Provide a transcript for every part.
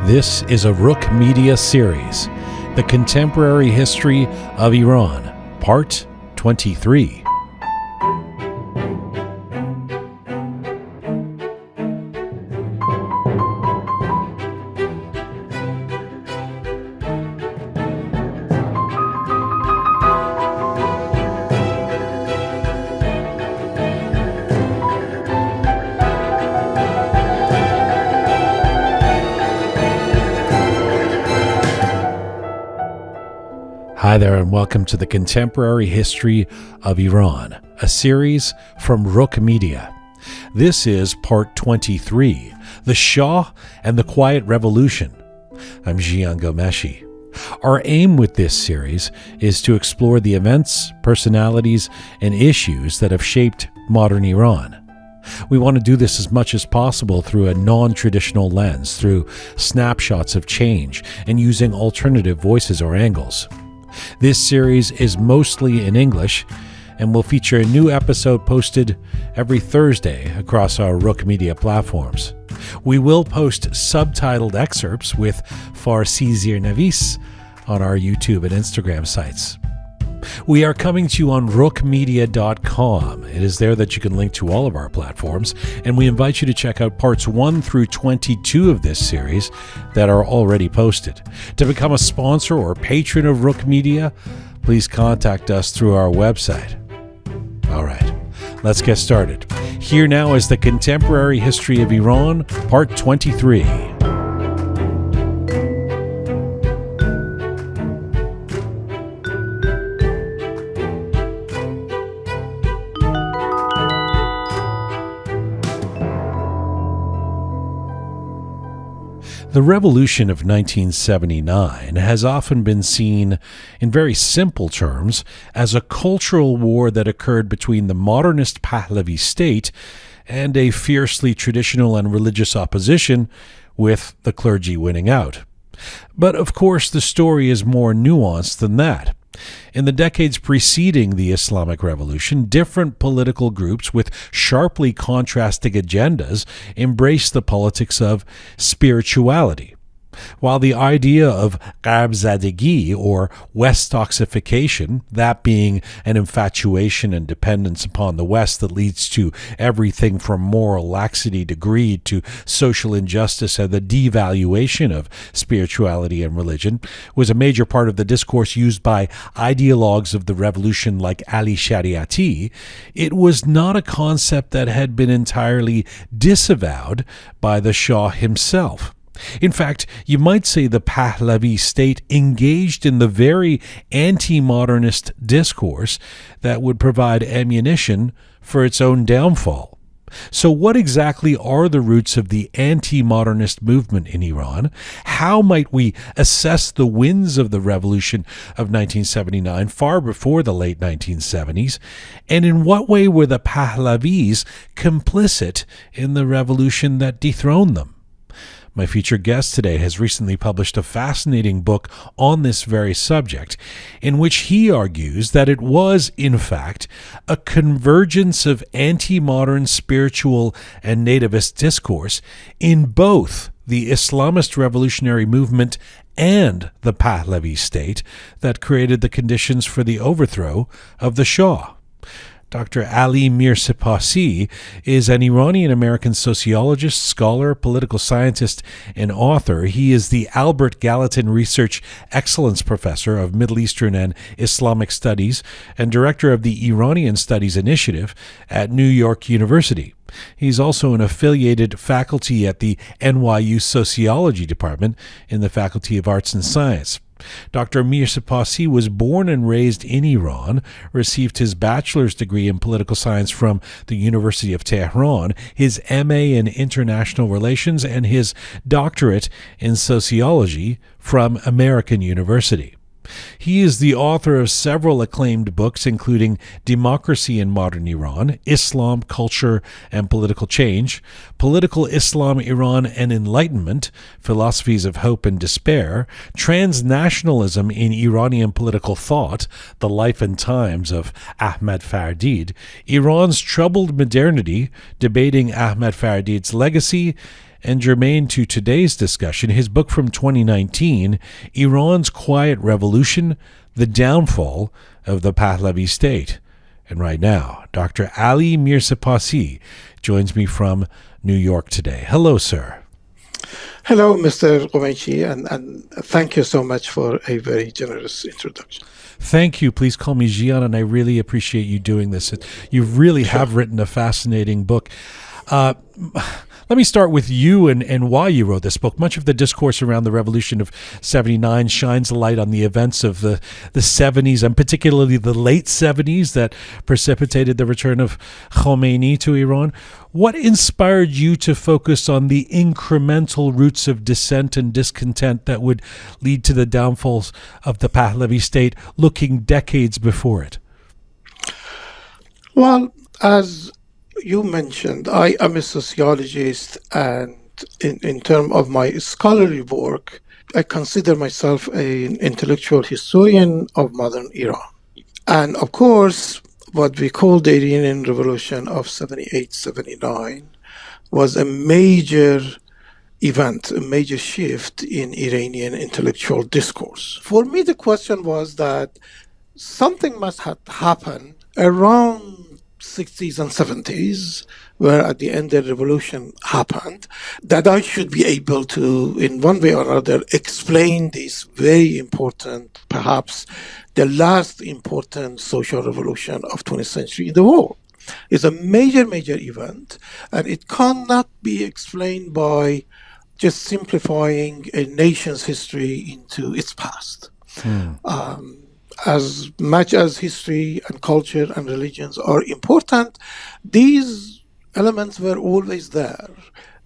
This is a Roqe Media series, The Contemporary History of Iran, Part 23. Hi there, and welcome to the Contemporary History of Iran, a series from Roqe Media. This is Part 23, The Shah and the Quiet Revolution. I'm Jian Ghomeshi. Our aim with this series is to explore the events, personalities, and issues that have shaped modern Iran. We want to do this as much as possible through a non-traditional lens, through snapshots of change, and using alternative voices or angles. This series is mostly in English and will feature a new episode posted every Thursday across our Roqe Media platforms. We will post subtitled excerpts with Farsi Zirnavis on our YouTube and Instagram sites. We are coming to you on roqemedia.com. It is there that you can link to all of our platforms, and we invite you to check out parts 1 through 22 of this series that are already posted. To become a sponsor or patron of Roqe Media, please contact us through our website. All right, let's get started. Here now is the Contemporary History of Iran, Part 23. The revolution of 1979 has often been seen, in very simple terms, as a cultural war that occurred between the modernist Pahlavi State and a fiercely traditional and religious opposition, with the clergy winning out. But of course, the story is more nuanced than that. In the decades preceding the Islamic Revolution, different political groups with sharply contrasting agendas embraced the politics of spirituality. While the idea of Karzadegi, or Westoxification, that being an infatuation and dependence upon the West that leads to everything from moral laxity to greed to social injustice and the devaluation of spirituality and religion, was a major part of the discourse used by ideologues of the revolution like Ali Shariati, it was not a concept that had been entirely disavowed by the Shah himself. In fact, you might say the Pahlavi State engaged in the very anti-modernist discourse that would provide ammunition for its own downfall. So what exactly are the roots of the anti-modernist movement in Iran? How might we assess the winds of the revolution of 1979 far before the late 1970s? And in what way were the Pahlavis complicit in the revolution that dethroned them? My featured guest today has recently published a fascinating book on this very subject, in which he argues that it was, in fact, a convergence of anti-modern spiritual and nativist discourse in both the Islamist revolutionary movement and the Pahlavi State that created the conditions for the overthrow of the Shah. Dr. Ali Mirsepassi is an Iranian-American sociologist, scholar, political scientist, and author. He is the Albert Gallatin Research Excellence Professor of Middle Eastern and Islamic Studies and director of the Iranian Studies Initiative at New York University. He's also an affiliated faculty at the NYU Sociology Department in the Faculty of Arts and Science. Dr. Mirsepassi was born and raised in Iran, received his bachelor's degree in political science from the University of Tehran, his MA in international relations, and his doctorate in sociology from American University. He is the author of several acclaimed books, including Democracy in Modern Iran, Islam, Culture, and Political Change, Political Islam, Iran and Enlightenment, Philosophies of Hope and Despair, Transnationalism in Iranian Political Thought, The Life and Times of Ahmad Fardid, Iran's Troubled Modernity, Debating Ahmad Fardid's Legacy, and germane to today's discussion, his book from 2019, Iran's Quiet Revolution, The Downfall of the Pahlavi State. And right now, Dr. Ali Mirsepassi joins me from New York today. Hello, sir. Hello, Mr. Ghomeshi, and thank you so much for a very generous introduction. Thank you. Please call me Jian, and I really appreciate you doing this. You really have written a fascinating book. Let me start with you and why you wrote this book. Much of the discourse around the revolution of 79 shines a light on the events of the 70s, and particularly the late 70s that precipitated the return of Khomeini to Iran. What inspired you to focus on the incremental roots of dissent and discontent that would lead to the downfalls of the Pahlavi state, looking decades before it? Well, as you mentioned, I am a sociologist, and in terms of my scholarly work, I consider myself an intellectual historian of modern Iran. And of course, what we call the Iranian Revolution of 78, 79 was a major event, a major shift in Iranian intellectual discourse. For me, the question was that something must have happened around 60s and 70s, where at the end the revolution happened, that I should be able to, in one way or another, explain this very important, perhaps the last important social revolution of 20th century in the world. It's a major, major event, and it cannot be explained by just simplifying a nation's history into its past. As much as history and culture and religions are important, these elements were always there.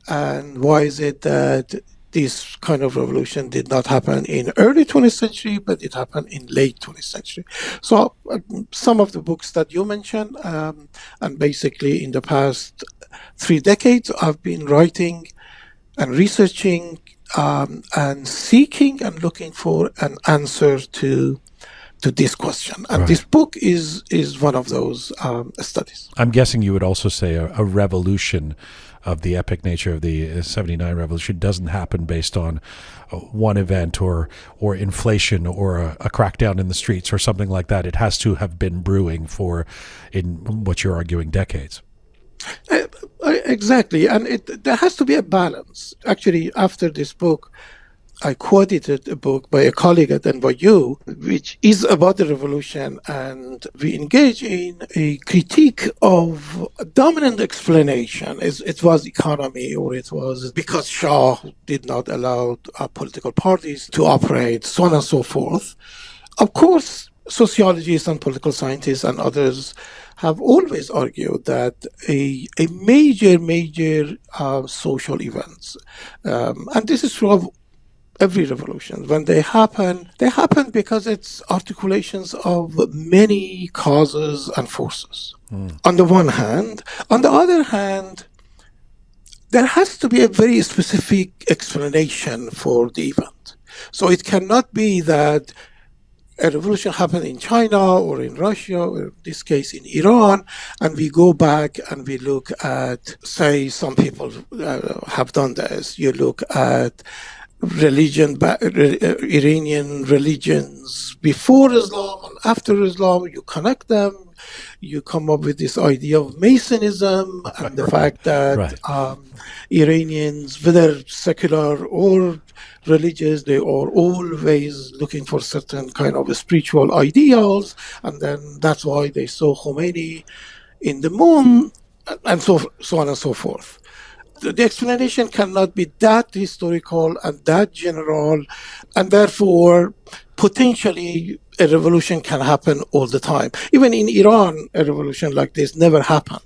And why is it that this kind of revolution did not happen in early 20th century, but it happened in late 20th century? So some of the books that you mentioned, and basically in the past 3 decades, I've been writing and researching and seeking and looking for an answer to this question. And this book is one of those studies. I'm guessing you would also say a revolution of the epic nature of the 79 revolution doesn't happen based on one event or inflation or a crackdown in the streets or something like that. It has to have been brewing for, in what you're arguing, decades. Exactly. And there has to be a balance. Actually, after this book, I co-edited a book by a colleague at NYU, which is about the revolution, and we engage in a critique of a dominant explanation. It was economy, or it was because Shah did not allow political parties to operate, so on and so forth. Of course, sociologists and political scientists and others have always argued that a major social events, and this is true of every revolution, when they happen because it's articulations of many causes and forces. On the one hand. On the other hand, there has to be a very specific explanation for the event. So it cannot be that a revolution happened in China or in Russia, or in this case in Iran, and we go back and we look at, say, some people have done this. You look at Iranian religions before Islam and after Islam, you connect them, you come up with this idea of Masonism and the fact that Iranians, whether secular or religious, they are always looking for certain kind of spiritual ideals, and then that's why they saw Khomeini in the moon, and so on and so forth. The explanation cannot be that historical and that general, and therefore potentially a revolution can happen all the time. Even in Iran, a revolution like this never happened.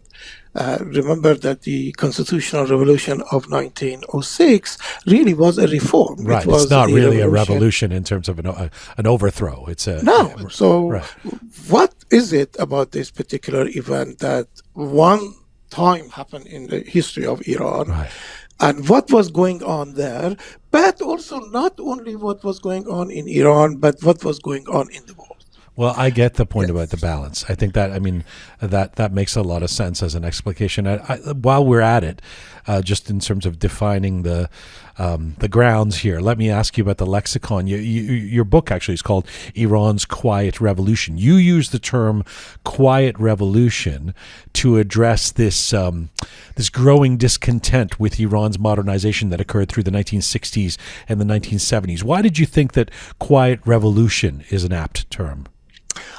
Remember that the constitutional revolution of 1906 really was a reform. Right, it's not really a revolution in terms of an overthrow. It's a no. So what is it about this particular event that one time happened in the history of Iran, and what was going on there, but also not only what was going on in Iran, but what was going on in the world? Well, I get the point about the Yes. balance. I think that, I mean, that makes a lot of sense as an explication. While we're at it, just in terms of defining the grounds here, let me ask you about the lexicon. Your book actually is called Iran's Quiet Revolution. You use the term quiet revolution to address this growing discontent with Iran's modernization that occurred through the 1960s and the 1970s. Why did you think that quiet revolution is an apt term?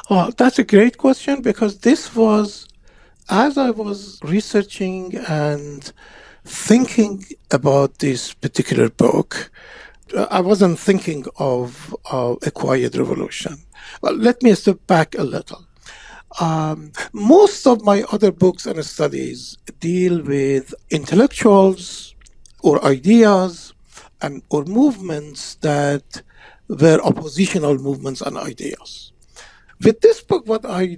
Oh, that's a great question because this was, as I was researching and thinking about this particular book, I wasn't thinking of a quiet revolution. Well, let me step back a little. Most of my other books and studies deal with intellectuals or ideas and or movements that were oppositional movements and ideas. With this book, what I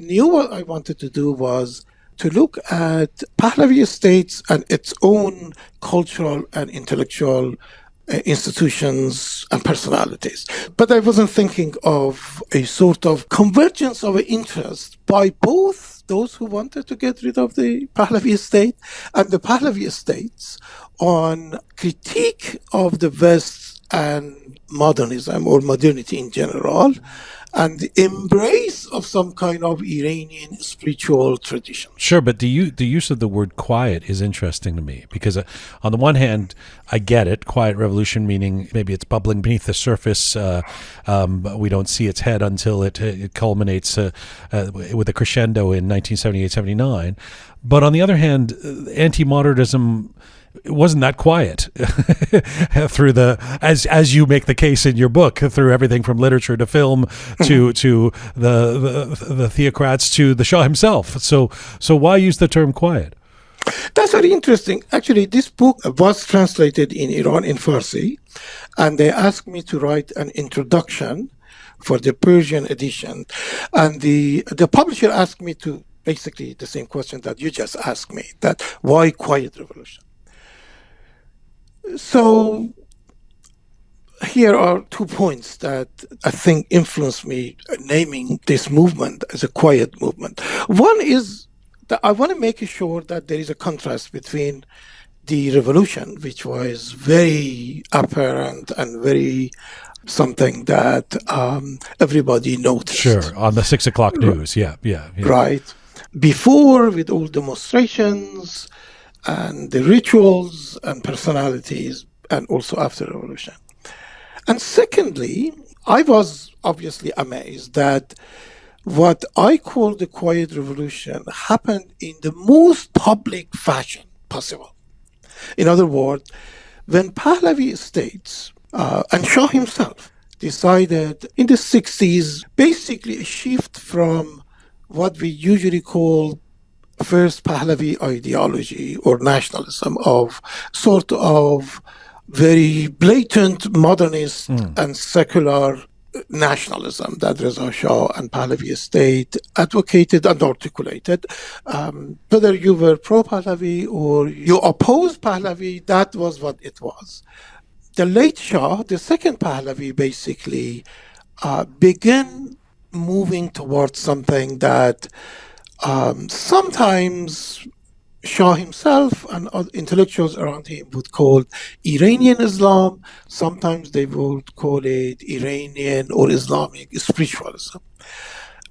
wanted to do was to look at Pahlavi states and its own cultural and intellectual institutions and personalities. But I wasn't thinking of a sort of convergence of interest by both those who wanted to get rid of the Pahlavi state and the Pahlavi states on critique of the West and modernism or modernity in general, and the embrace of some kind of Iranian spiritual tradition. Sure, but the use of the word quiet is interesting to me because, on the one hand, I get it. Quiet revolution meaning maybe it's bubbling beneath the surface, but we don't see its head until it culminates with a crescendo in 1978-79. But on the other hand, anti-modernism, it wasn't that quiet through as you make the case in your book, through everything from literature to film to the theocrats to the Shah himself. So why use the term quiet? That's very interesting. Actually, this book was translated in Iran in Farsi, and they asked me to write an introduction for the Persian edition. And the publisher asked me to basically the same question that you just asked me, that why quiet revolution? So here are 2 points that I think influenced me naming this movement as a quiet movement. One is that I want to make sure that there is a contrast between the revolution, which was very apparent and very something that everybody noticed. Sure, on the 6 o'clock news. Yeah. Right. Before, with all demonstrations and the rituals and personalities, and also after the revolution. And secondly, I was obviously amazed that what I call the quiet revolution happened in the most public fashion possible. In other words, when Pahlavi states and Shah himself decided in the 60s, basically a shift from what we usually call first Pahlavi ideology or nationalism of sort of very blatant modernist and secular nationalism that Reza Shah and Pahlavi State advocated and articulated. Whether you were pro-Pahlavi or you opposed Pahlavi, that was what it was. The late Shah, the second Pahlavi, basically began moving towards something that sometimes Shah himself and other intellectuals around him would call Iranian Islam. Sometimes they would call it Iranian or Islamic spiritualism.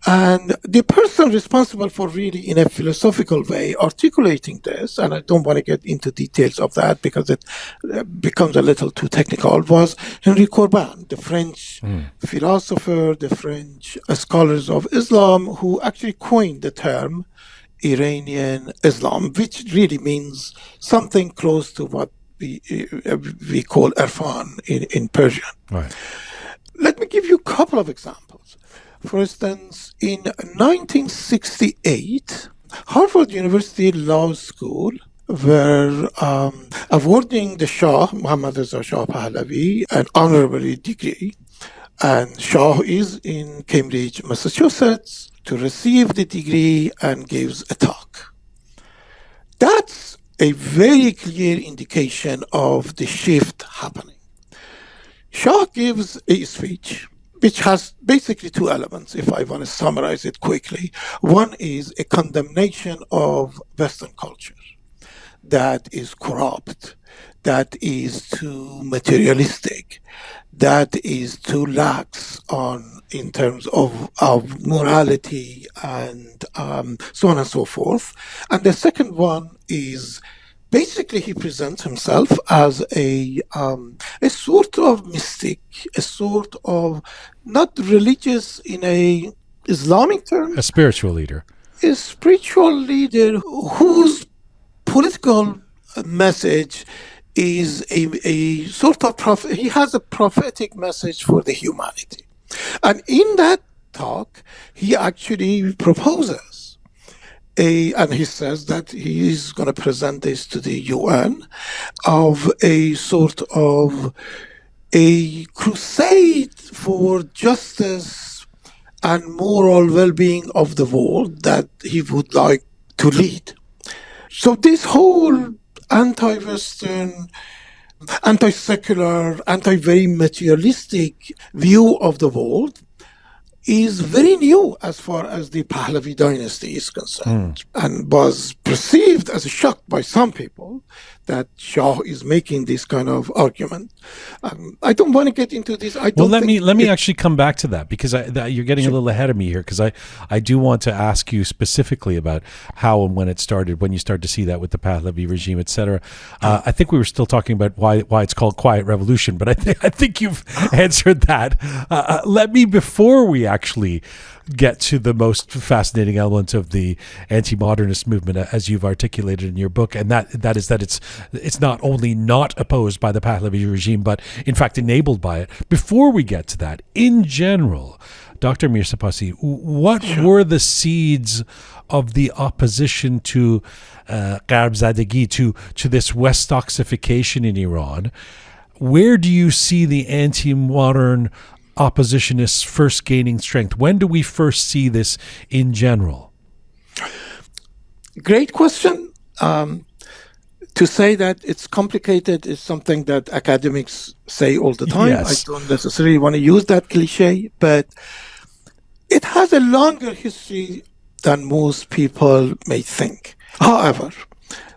And the person responsible for really, in a philosophical way, articulating this, and I don't want to get into details of that because it becomes a little too technical, was Henri Corbin, the French philosopher, the French scholars of Islam, who actually coined the term Iranian Islam, which really means something close to what we call Irfan in Persian. Right. Let me give you a couple of examples. For instance, in 1968, Harvard University Law School were awarding the Shah, Muhammad Reza Shah Pahlavi, an honorary degree. And Shah is in Cambridge, Massachusetts, to receive the degree and gives a talk. That's a very clear indication of the shift happening. Shah gives a speech which has basically two elements, if I want to summarize it quickly. One is a condemnation of Western culture that is corrupt, that is too materialistic, that is too lax on in terms of morality and so on and so forth. And the second one is basically he presents himself as a sort of mystic, a sort of not religious in a Islamic term, A spiritual leader. a spiritual leader whose political message is a sort of he has a prophetic message for the humanity. And in that talk, he actually proposes and he says that he is going to present this to the UN of a sort of a crusade for justice and moral well-being of the world that he would like to lead. So this whole anti-Western, anti-secular, anti-very materialistic view of the world is very new as far as the Pahlavi dynasty is concerned, and was perceived as a shock by some people that Shah is making this kind of argument. I don't want to get into this. Let me actually come back to that, because you're getting a little ahead of me here, because I do want to ask you specifically about how and when it started, when you started to see that with the Pahlavi regime, etc. I think we were still talking about why it's called Quiet Revolution, but I think you've answered that. Let me, before we actually get to the most fascinating element of the anti-modernist movement, as you've articulated in your book, and that is that it's not only not opposed by the Pahlavi regime, but in fact enabled by it. Before we get to that, in general, Dr. Mirsepassi, what were the seeds of the opposition to Karzadegi, to this Westoxification in Iran? Where do you see the anti-modern oppositionists first gaining strength? When do we first see this in general? Great question. To say that it's complicated is something that academics say all the time. Yes. I don't necessarily want to use that cliche, but it has a longer history than most people may think. However,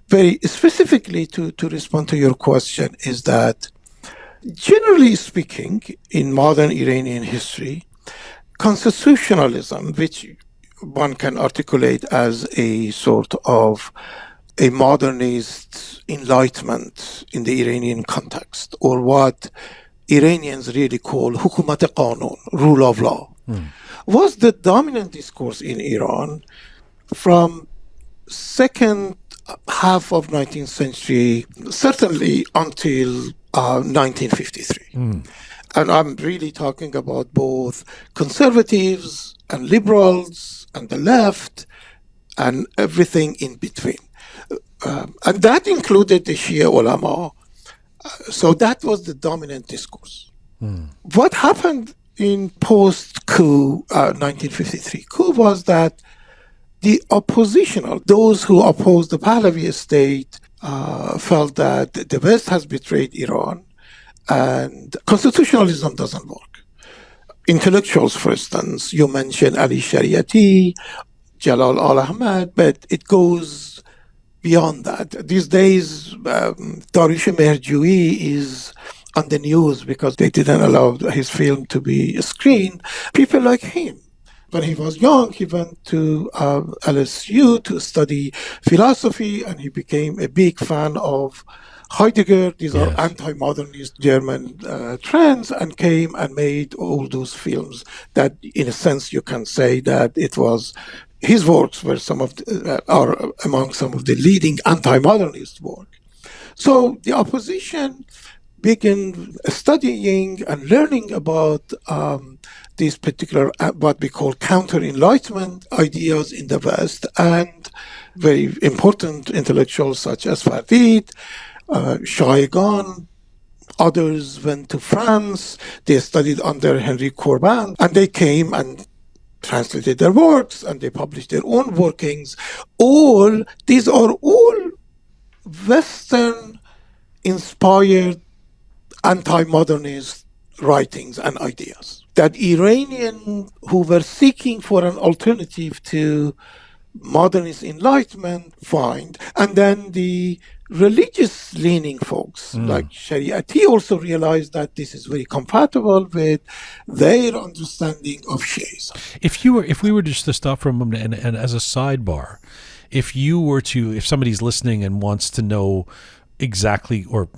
very specifically to respond to your question is that, generally speaking, in modern Iranian history, constitutionalism, which one can articulate as a sort of a modernist enlightenment in the Iranian context, or what Iranians really call hukumat qanun, rule of law, was the dominant discourse in Iran from second half of 19th century, certainly until 1953. And I'm really talking about both conservatives and liberals and the left and everything in between. And that included the Shia ulama. So that was the dominant discourse. What happened in post-coup 1953 coup was that the oppositional, those who opposed the Pahlavi state, felt that the West has betrayed Iran and constitutionalism doesn't work. Intellectuals, for instance, you mentioned Ali Shariati, Jalal al-Ahmad, but it goes beyond that. These days, Dariush Meherjoui is on the news because they didn't allow his film to be screened. People like him. When he was young, he went to LSU to study philosophy, and he became a big fan of Heidegger. These are anti-modernist German trends, and came and made all those films that, in a sense, you can say that it was his works were are among some of the leading anti-modernist work. So the opposition began studying and learning about these particular, what we call counter-enlightenment ideas in the West, and very important intellectuals such as Farid, Shah, others went to France. They studied under Henry Corbin, and they came and translated their works, and they published their own workings. These are all Western-inspired anti-modernist writings and ideas that Iranians who were seeking for an alternative to modernist enlightenment find. And then the religious leaning folks like Shariati also realized that this is very compatible with their understanding of Shiism. If we were just to stop for a moment and as a sidebar, if somebody's listening and wants to know exactly, or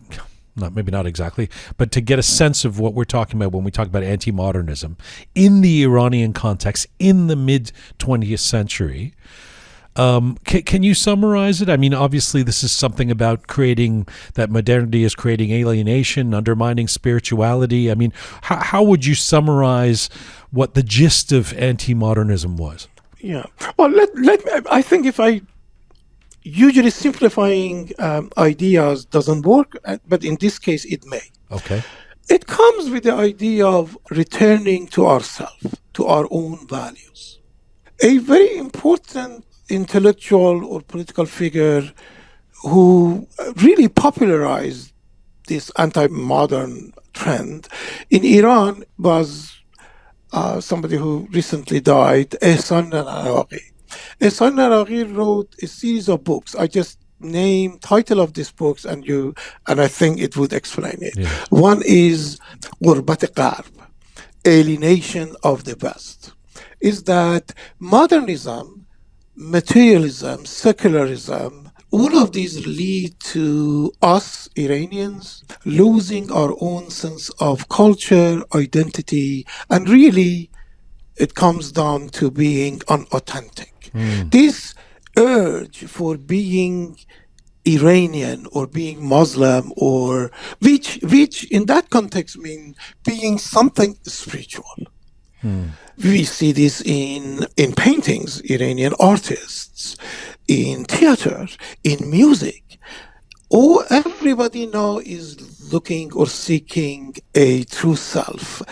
maybe not exactly, but to get a sense of what we're talking about when we talk about anti-modernism in the Iranian context in the mid-20th century, can you summarize it? I mean, obviously, this is something about creating that modernity is creating alienation, undermining spirituality. I mean, how would you summarize what the gist of anti-modernism was? Yeah. Well, I think if I usually simplifying ideas doesn't work, but in this case, it may. Okay. It comes with the idea of returning to ourselves, to our own values. A very important intellectual or political figure who really popularized this anti-modern trend in Iran was somebody who recently died, Ehsan Naraqi. Ehsan Naraqi wrote a series of books. I just name title of these books and I think it would explain it. Yeah. One is Ghurbat Gharb, Alienation of the West. Is that modernism, materialism, secularism, all of these lead to us Iranians losing our own sense of culture, identity, and really it comes down to being unauthentic. This urge for being Iranian or being Muslim, or which in that context mean being something spiritual. We see this in paintings, Iranian artists, in theater, in music. Everybody now is looking or seeking a true self.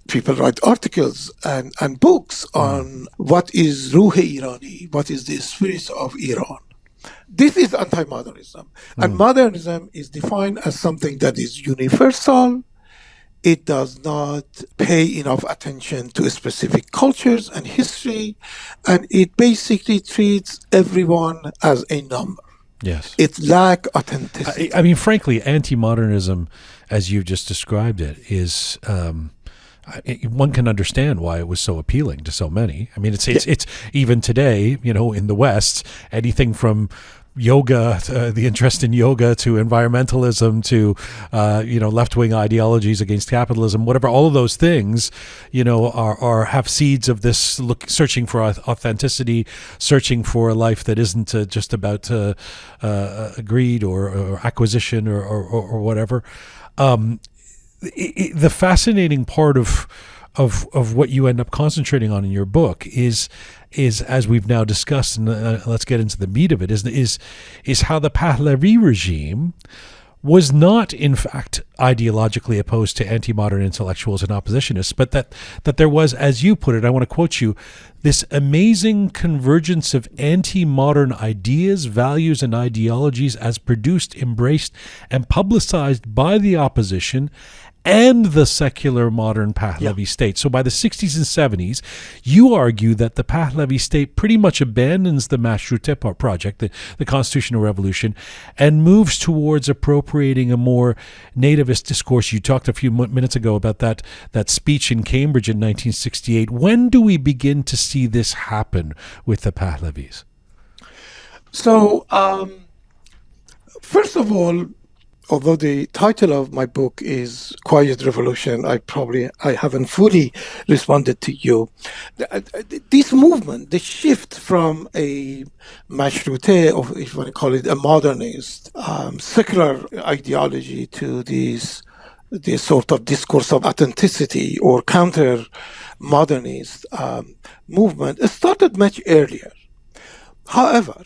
People write articles and books on what is Ruhe Irani, what is the spirit of Iran. This is anti-modernism. And modernism is defined as something that is universal. It does not pay enough attention to specific cultures and history, and it basically treats everyone as a number. Yes. It lacks authenticity. I mean, frankly, anti-modernism, as you've just described it, is one can understand why it was so appealing to so many. I mean, it's even today, in the West, anything from yoga, the interest in yoga, to environmentalism, to left-wing ideologies against capitalism, whatever. All of those things, have seeds of this searching for authenticity, searching for a life that isn't just about greed or acquisition or whatever. The fascinating part of what you end up concentrating on in your book is as we've now discussed, and let's get into the meat of it, is how the Pahlavi regime was not, in fact, ideologically opposed to anti-modern intellectuals and oppositionists, but that there was, as you put it, I want to quote you, this amazing convergence of anti-modern ideas, values, and ideologies as produced, embraced, and publicized by the opposition and the secular modern Pahlavi state. So by the 60s and 70s, you argue that the Pahlavi state pretty much abandons the Mashruteh project, the constitutional revolution, and moves towards appropriating a more nativist discourse. You talked a few minutes ago about that speech in Cambridge in 1968. When do we begin to see this happen with the Pahlavis? So, first of all, although the title of my book is Quiet Revolution, I haven't fully responded to you. This movement, the shift from a Mashruteh, or if you want to call it a modernist, secular ideology to this sort of discourse of authenticity or counter-modernist movement, started much earlier. However,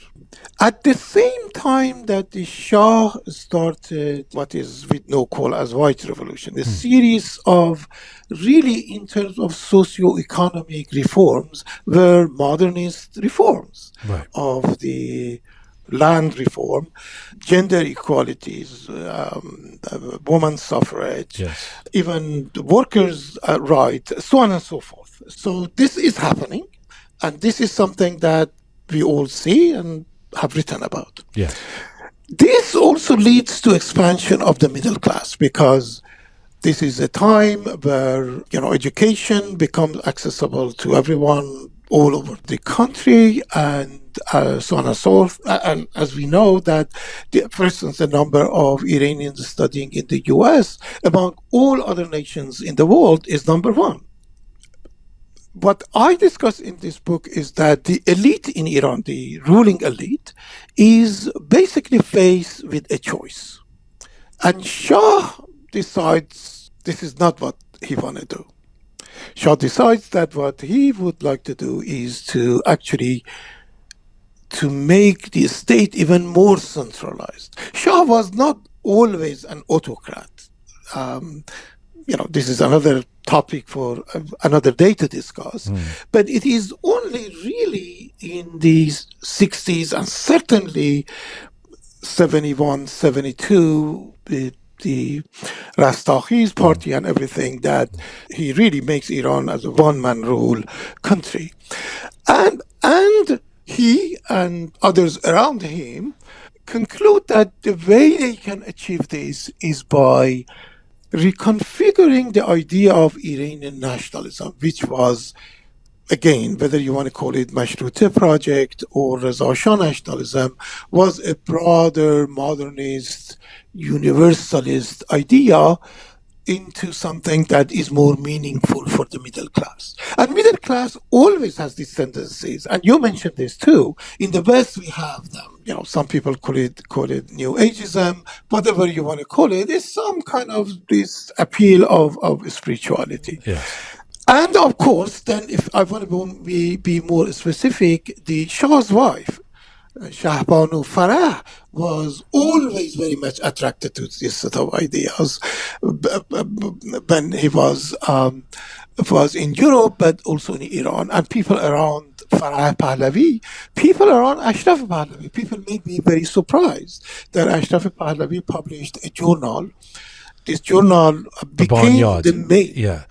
at the same time that the Shah started what is we now call as White Revolution, a series of really, in terms of socio-economic reforms, were modernist reforms of the land reform, gender equalities, women's suffrage, Yes. even the workers' rights, so on and so forth. So this is happening, and this is something that we all see and have written about. Yes. This also leads to expansion of the middle class, because this is a time where, education becomes accessible to everyone all over the country, and so on and so forth. And as we know that, for instance, the number of Iranians studying in the US among all other nations in the world is number one. What I discuss in this book is that the elite in Iran, the ruling elite, is basically faced with a choice. And Shah decides this is not what he want to do. Shah decides that what he would like to do is to actually to make the state even more centralized. Shah was not always an autocrat. Um, this is another topic for another day to discuss. But it is only really in the 60s and certainly 71, 72, the Rastakhis party and everything, that he really makes Iran as a one-man rule country. And he and others around him conclude that the way they can achieve this is by reconfiguring the idea of Iranian nationalism, which was, again, whether you want to call it Mashrute project or Reza Shah nationalism, was a broader modernist, universalist idea into something that is more meaningful for the middle class. And middle class always has these tendencies, and you mentioned this too. In the West, we have them. Some people call it New Ageism, whatever you want to call it. It's some kind of this appeal of spirituality. Yes. And of course, then if I want to be more specific, the Shah's wife, Shahbanu Farah, was always very much attracted to this sort of ideas when he was in Europe, but also in Iran. And people around Farah Pahlavi, people around Ashraf Pahlavi, people may be very surprised that Ashraf Pahlavi published a journal. This journal became the main. Yeah.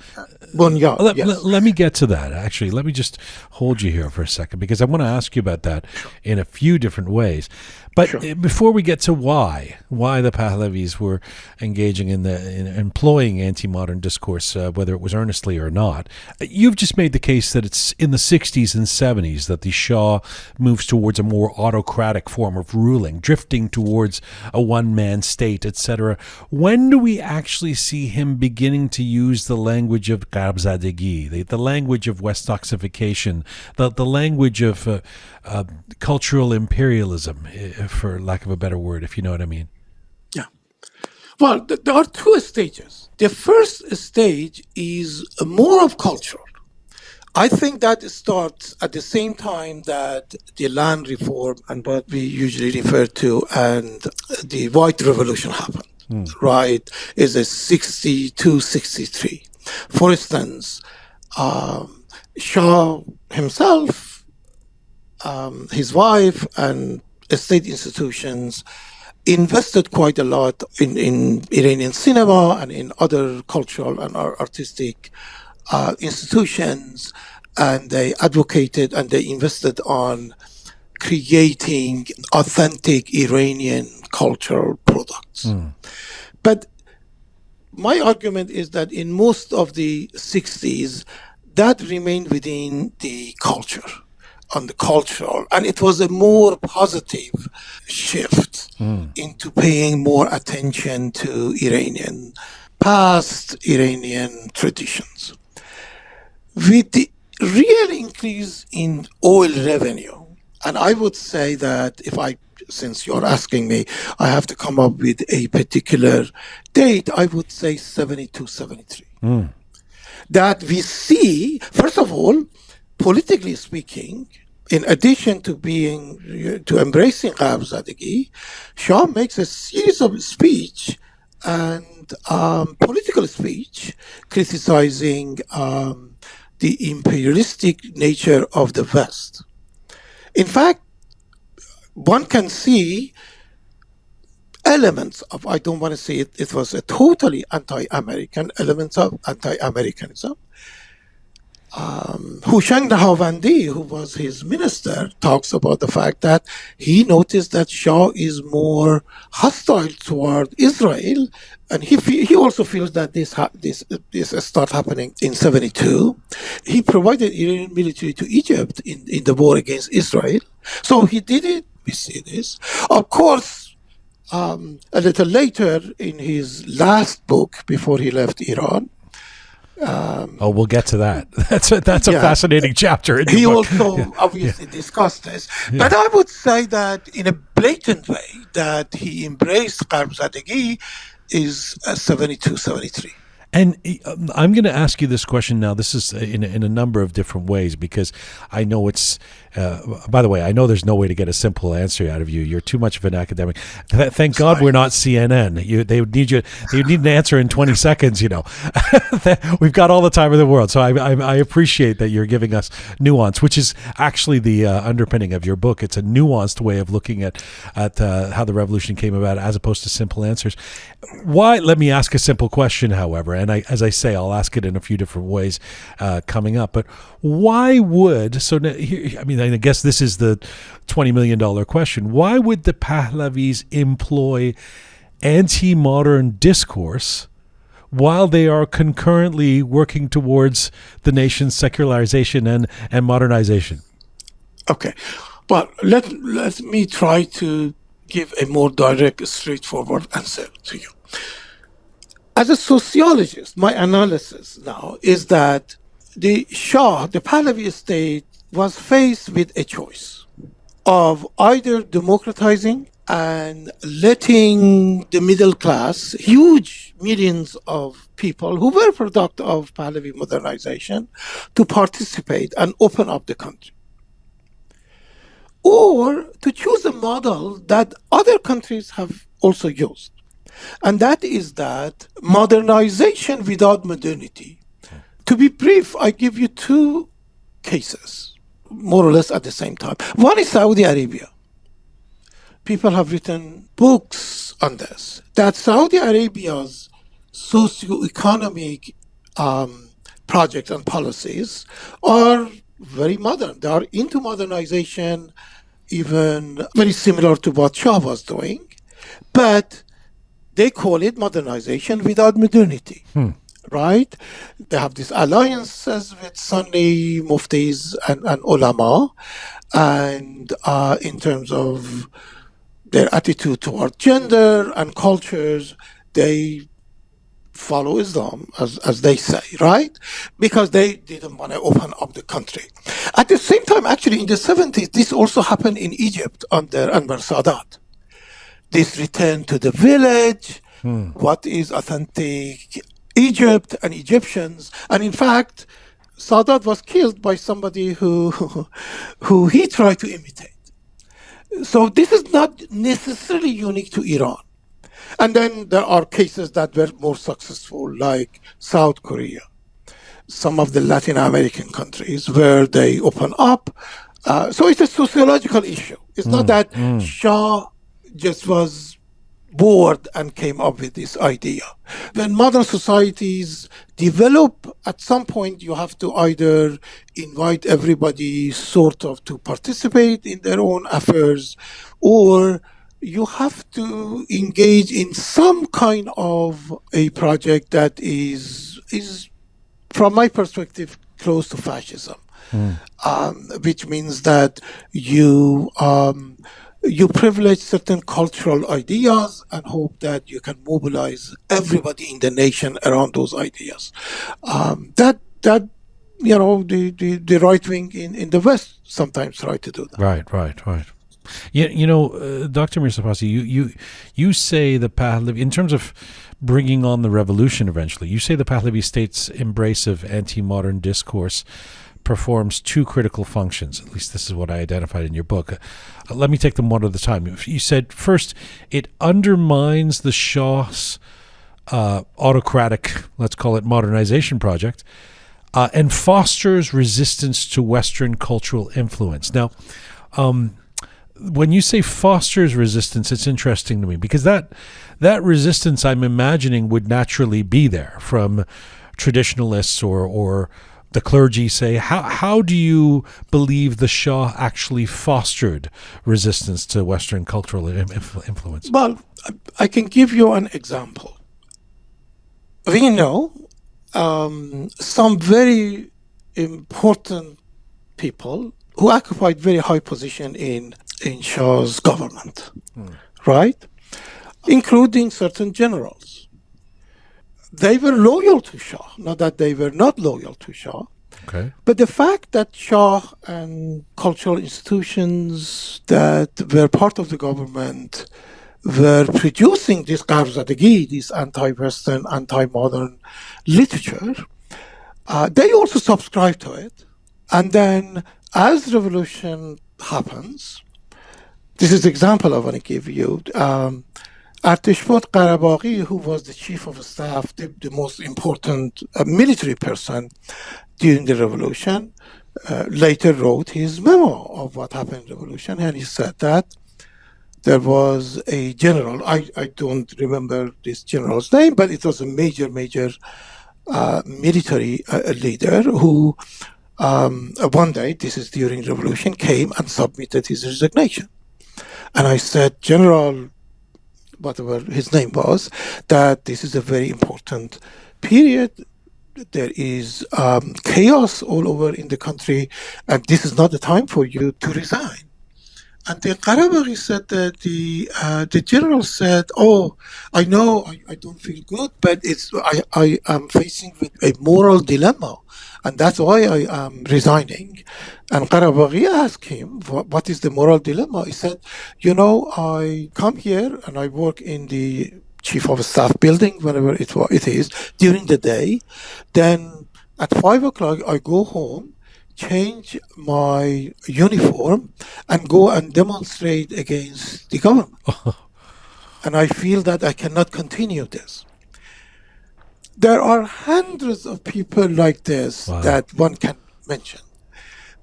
Bunyad, yes. Let me get to that, actually. Let me just hold you here for a second, because I want to ask you about that in a few different ways. But before we get to why the Pahlavis were engaging in employing anti-modern discourse, whether it was earnestly or not, you've just made the case that it's in the 60s and 70s that the Shah moves towards a more autocratic form of ruling, drifting towards a one-man state, etc. When do we actually see him beginning to use the language of Karzadegi, the language of Westoxification, the language of cultural imperialism, for lack of a better word, if you know what I mean? Yeah. Well, there are two stages. The first stage is more of cultural. I think that starts at the same time that the land reform and what we usually refer to and the White Revolution happened, right? Is a 62, 63. For instance, Shah himself, his wife, and state institutions invested quite a lot in Iranian cinema and in other cultural and artistic institutions, and they advocated and they invested on creating authentic Iranian cultural products. But my argument is that in most of the 60s, that remained within the culture, on the cultural, and it was a more positive shift into paying more attention to Iranian past, Iranian traditions. With the real increase in oil revenue, and I would say that since you're asking me, I have to come up with a particular date, I would say 72, 73. That we see, first of all, politically speaking, in addition to embracing Karzadegi, Shah makes a series of speech and political speech criticizing the imperialistic nature of the West. In fact, one can see elements of, I don't want to say it was a totally anti-American, elements of anti-Americanism. Hushang Nahavandi, who was his minister, talks about the fact that he noticed that Shah is more hostile toward Israel, and he also feels that this start happening in 72. He provided Iranian military to Egypt in the war against Israel, so he did it. We see this, of course. A little later, in his last book before he left Iran. We'll get to that. That's a fascinating chapter in he your book. also obviously discussed this. But I would say that in a blatant way that he embraced Karzadegi is 72, 73. And I'm going to ask you this question now. This is in a number of different ways, because I know it's, by the way, I know there's no way to get a simple answer out of you. You're too much of an academic. Thank God we're not CNN. They would need an answer in 20 seconds, you know. We've got all the time in the world. So I appreciate that you're giving us nuance, which is actually the underpinning of your book. It's a nuanced way of looking at how the revolution came about, as opposed to simple answers. Why? Let me ask a simple question, however, and as I say, I'll ask it in a few different ways coming up. But why would, I guess this is the $20 million question. Why would the Pahlavis employ anti-modern discourse while they are concurrently working towards the nation's secularization and modernization? Okay. But let me try to give a more direct, straightforward answer to you. As a sociologist, my analysis now is that the Shah, the Pahlavi State, was faced with a choice of either democratizing and letting the middle class, huge millions of people who were product of Pahlavi modernization, to participate and open up the country, or to choose a model that other countries have also used. And that is that modernization without modernity. To be brief, I give you two cases, more or less at the same time. One is Saudi Arabia. People have written books on this, that Saudi Arabia's socio-economic projects and policies are very modern. They are into modernization, even very similar to what Shah was doing, but they call it modernization without modernity, right? They have these alliances with Sunni muftis and ulama, and in terms of their attitude toward gender and cultures, they follow Islam, as they say, right? Because they didn't want to open up the country. At the same time, actually, in the 70s, this also happened in Egypt under Anwar Sadat. This return to the village, what is authentic Egypt and Egyptians. And in fact, Sadat was killed by somebody who he tried to imitate. So this is not necessarily unique to Iran. And then there are cases that were more successful, like South Korea, some of the Latin American countries where they open up. So it's a sociological issue. It's not that Shah just was bored and came up with this idea. When modern societies develop, at some point you have to either invite everybody sort of to participate in their own affairs, or you have to engage in some kind of a project that is from my perspective, close to fascism, which means that you privilege certain cultural ideas and hope that you can mobilize everybody in the nation around those ideas. The right wing in the West sometimes try to do that. Right. Dr. Mirsepassi, you say the Pahlavi, in terms of bringing on the revolution eventually, you say the Pahlavi State's embrace of anti-modern discourse performs two critical functions. At least this is what I identified in your book. Let me take them one at a time. You said, first, it undermines the Shah's autocratic, let's call it, modernization project, and fosters resistance to Western cultural influence. Now, when you say fosters resistance, it's interesting to me because that resistance, I'm imagining, would naturally be there from traditionalists or the clergy. Say, how do you believe the Shah actually fostered resistance to Western cultural influence? Well, I can give you an example. We know some very important people who occupied very high position in Shah's government, right? Including certain generals. They were loyal to Shah, not that they were not loyal to Shah. Okay. But the fact that Shah and cultural institutions that were part of the government were producing this Karzadegi, this anti-Western, anti-modern literature, they also subscribed to it. And then as revolution happens, this is the example I want to give you. Arteshbod Qarabaghi, who was the chief of staff, the most important military person during the revolution, later wrote his memo of what happened in the revolution, and he said that there was a general, I don't remember this general's name, but it was a major military leader who one day, this is during the revolution, came and submitted his resignation. And I said, General, whatever his name was, that this is a very important period. There is chaos all over in the country, and this is not the time for you to resign. And the Qarabaghi said that the general said, "Oh, I know I don't feel good, but I am facing with a moral dilemma, and that's why I am resigning." And Qarabaghi asked him, "What is the moral dilemma?" He said, "You know, I come here and I work in the chief of staff building, wherever it is, during the day. Then at 5 o'clock I go home, change my uniform, and go and demonstrate against the government. And I feel that I cannot continue this." There are hundreds of people like this that one can mention.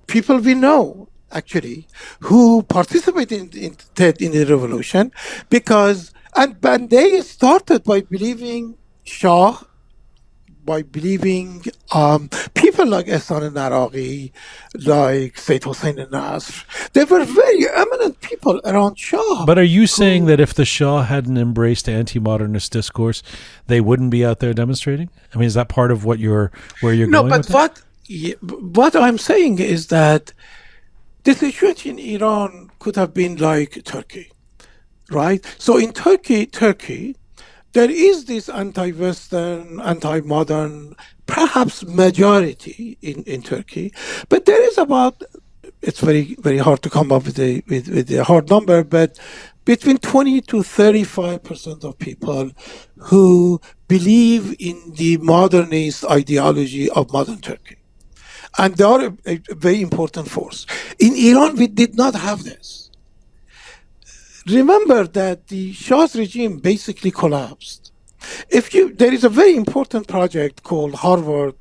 People we know, actually, who participated in the revolution because, and they started by believing Shah, by believing people like Ehsan al-Naraqi, like Sayyid Hossein al-Nasr. They were very eminent people around Shah. But are you saying that if the Shah hadn't embraced anti-modernist discourse, they wouldn't be out there demonstrating? I mean, is that part of where you're going with that? What I'm saying is that the situation in Iran could have been like Turkey, right? So in Turkey, there is this anti-Western, anti-modern, perhaps majority in Turkey, but there is about, it's very, very hard to come up with a hard number, but between 20 to 35% of people who believe in the modernist ideology of modern Turkey. And they are a very important force. In Iran, we did not have this. Remember that the Shah's regime basically collapsed. There is a very important project called Harvard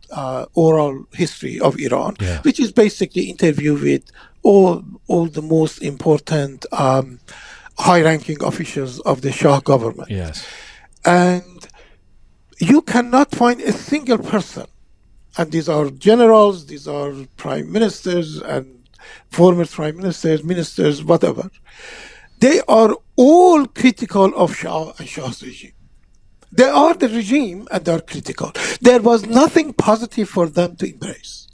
Oral History of Iran, which is basically interview with all the most important high-ranking officials of the Shah government. Yes. And you cannot find a single person, and these are generals, these are prime ministers and former prime ministers, whatever. They are all critical of Shah and Shah's regime. They are the regime and they are critical. There was nothing positive for them to embrace.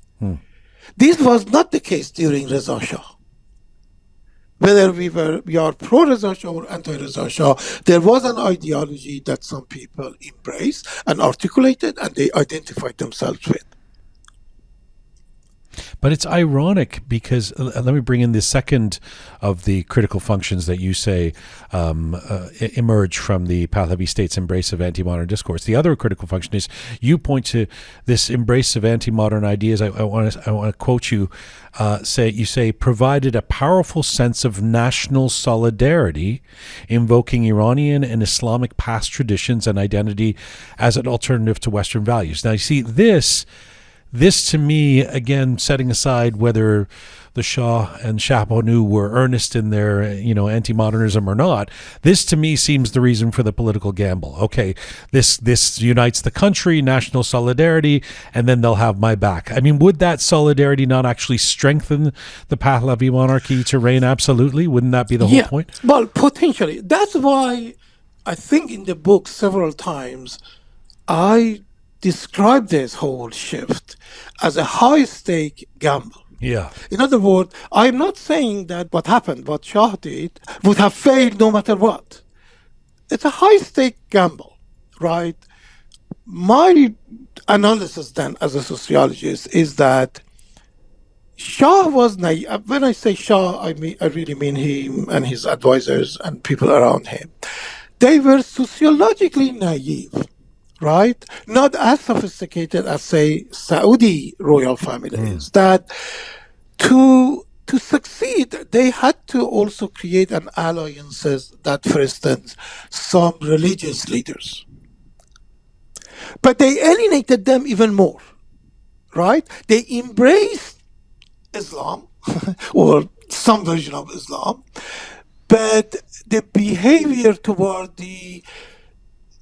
This was not the case during Reza Shah. Whether we are pro-Reza Shah or anti-Reza Shah, there was an ideology that some people embraced and articulated and they identified themselves with. But it's ironic because let me bring in the second of the critical functions that you say emerge from the Pahlavi State's embrace of anti-modern discourse. The other critical function is you point to this embrace of anti-modern ideas. I want to quote you. You say provided a powerful sense of national solidarity, invoking Iranian and Islamic past traditions and identity as an alternative to Western values. Now, you see This to me, again, setting aside whether the Shah and Shahbanu were earnest in their, anti-modernism or not, this to me seems the reason for the political gamble. Okay, this unites the country, national solidarity, and then they'll have my back. I mean, would that solidarity not actually strengthen the Pahlavi monarchy to reign absolutely? Wouldn't that be the whole Yeah, point? well, potentially. That's why I think in the book several times I describe this whole shift as a high stake gamble. Yeah. In other words, I'm not saying that what happened, what Shah did, would have failed no matter what. It's a high stake gamble, right? My analysis then as a sociologist is that Shah was naive. When I say Shah, I really mean him and his advisors and people around him. They were sociologically naive, right? Not as sophisticated as, say, Saudi royal families. That to succeed, they had to also create an alliances that, for instance, some religious leaders. But they alienated them even more, right? They embraced Islam or some version of Islam, but the behavior toward the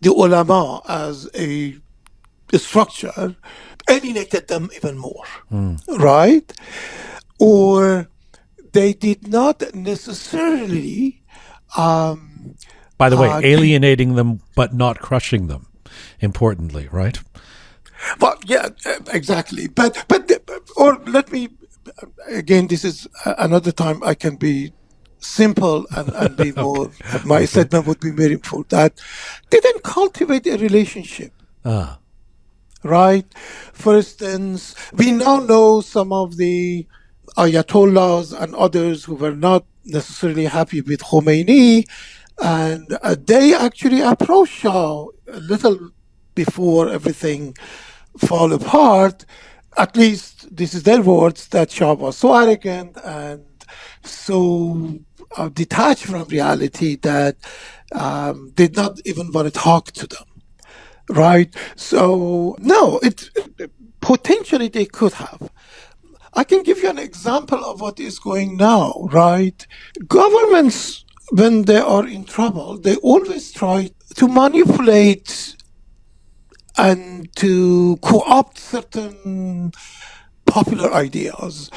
ulama as a structure alienated them even more, right? Or they did not necessarily By the way, keep. alienating them but not crushing them, importantly, right? Well, yeah, exactly. Or let me again. This is another time I can be simple and be Okay. more. My Okay. statement would be meaningful. That they didn't cultivate a relationship, Ah. right? For instance, we now know some of the ayatollahs and others who were not necessarily happy with Khomeini, and they actually approached Shah a little before everything fall apart. At least this is their words, that Shah was so arrogant and so detached from reality that did not even want to talk to them. Right? So, no, it potentially they could have. I can give you an example of what is going now, right? Governments, when they are in trouble, they always try to manipulate and to co-opt certain popular ideas.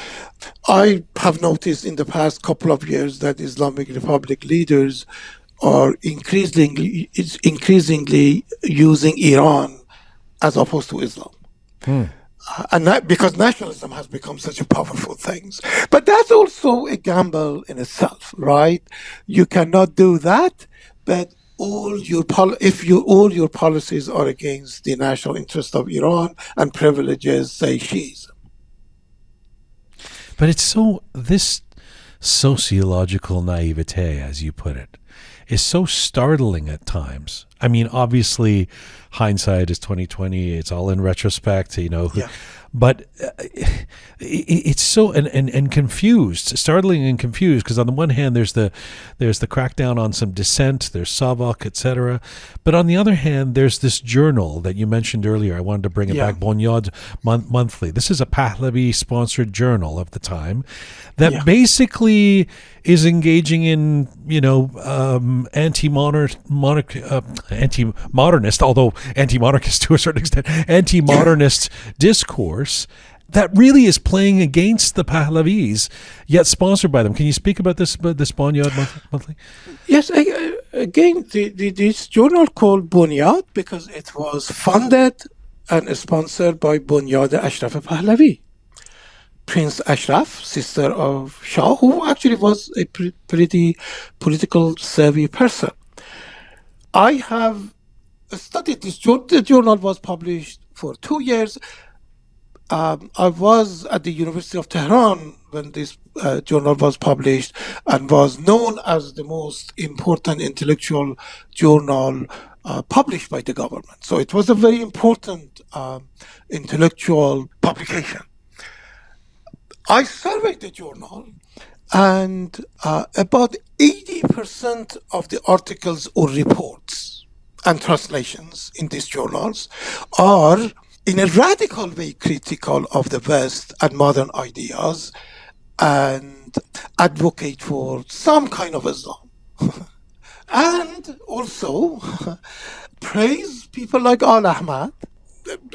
I have noticed in the past couple of years that Islamic Republic leaders are increasingly using Iran as opposed to Islam. And that, because nationalism has become such a powerful thing. But that's also a gamble in itself, right? You cannot do that, but all your policies are against the national interest of Iran and privileges, say, Shiism. But this sociological naivete, as you put it, is so startling at times. I mean, obviously, hindsight is 2020. It's all in retrospect, Yeah. But it's so and confused, startling and confused. Because on the one hand, there's the crackdown on some dissent. There's Savak, etc. But on the other hand, there's this journal that you mentioned earlier. I wanted to bring it Yeah. back, Bunyad Monthly. This is a Pahlavi sponsored journal of the time that Yeah. basically is engaging in anti-modernist, although anti-monarchist to a certain extent, anti-modernist discourse that really is playing against the Pahlavis, yet sponsored by them. Can you speak about this Bunyad Monthly? Yes, again, this journal called Bunyad because it was funded and sponsored by Bunyad Ashraf Pahlavi, Prince Ashraf, sister of Shah, who actually was a pretty political savvy person. I have studied this journal. The journal was published for 2 years. I was at the University of Tehran when this journal was published and was known as the most important intellectual journal published by the government. So it was a very important intellectual publication. I surveyed the journal, and about 80% of the articles or reports and translations in these journals are in a radical way critical of the West and modern ideas and advocate for some kind of Islam. And also praise people like Al Ahmad.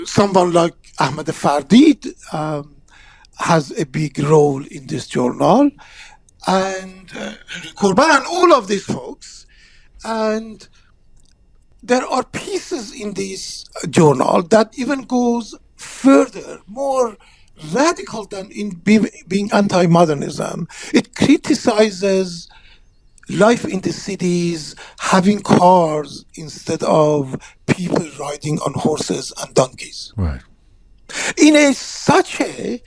Someone like Ahmad Fardid has a big role in this journal, and Kurban, all of these folks. And there are pieces in this journal that even goes further, more radical than in being anti-modernism. It criticizes life in the cities, having cars instead of people riding on horses and donkeys. Right. In such a,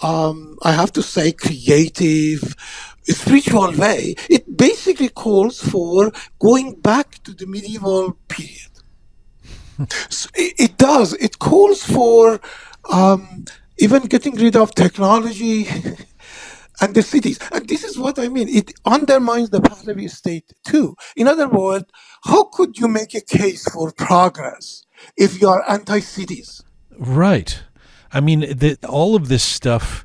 I have to say, creative, spiritual way. It basically calls for going back to the medieval period. So it does. It calls for even getting rid of technology and the cities. And this is what I mean. It undermines the Pahlavi state too. In other words, how could you make a case for progress if you are anti-cities? Right. I mean, all of this stuff